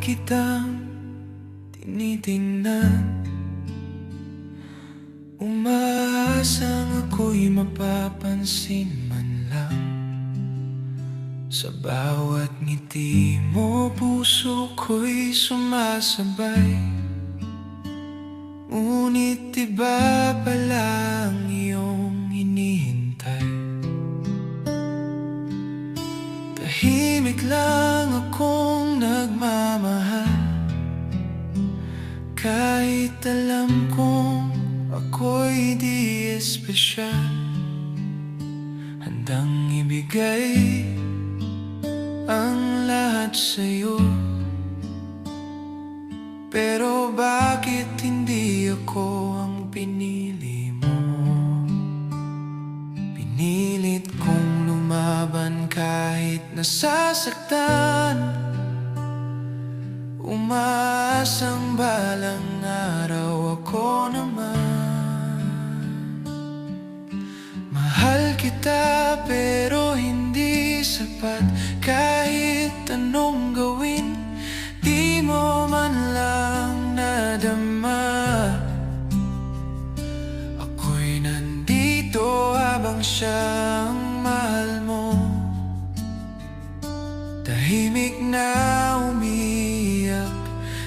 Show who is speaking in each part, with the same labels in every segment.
Speaker 1: kitang tinitingnan, umaasang ako'y mapapansin man lang. Sa bawat ngiti mo, puso ko'y sumasabay. Ngunit iba pala ang iyong hinihintay. Tahimik lang akong nagmamahal, kahit alam kong ako'y di espesyal. Handang ibigay ang lahat sa'yo, pero bakit hindi ako ang pinili mo? Pinilit kong lumaban kahit nasasaktan, umaasang balang araw ako naman. Mahal kita pero hindi sapat, kahit anong gawin, di mo man lang nadama. Ako'y nandito habang siyang mahal mo, tahimik na umiiyak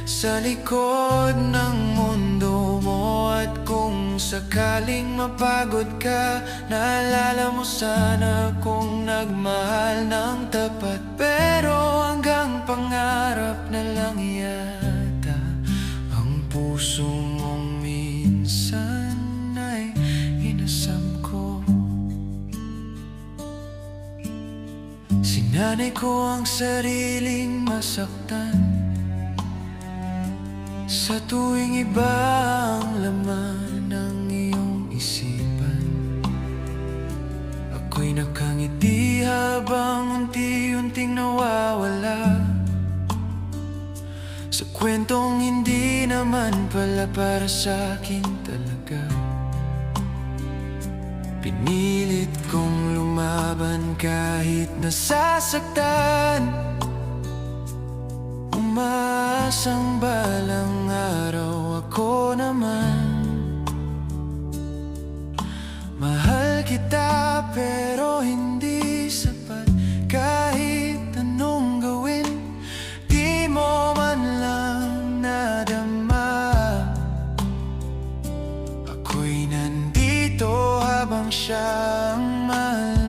Speaker 1: sa likod ng mundo mo. At kung sakaling mapagod ka, naalala mo sana kung nagmahal ng tapat. Pero hanggang pangarap na lang yata ang puso mong minsan ay inasam ko. Sinanay ko ang sariling masaktan sa tuwing iba ang laman ng iyong isipan. Ako'y nakangiti habang unti-unting nawawala sa kwentong hindi naman pala para sa'kin talaga. Pinilit kong lumaban kahit nasasaktan, umaasang balang araw ako naman. Mahal kita pero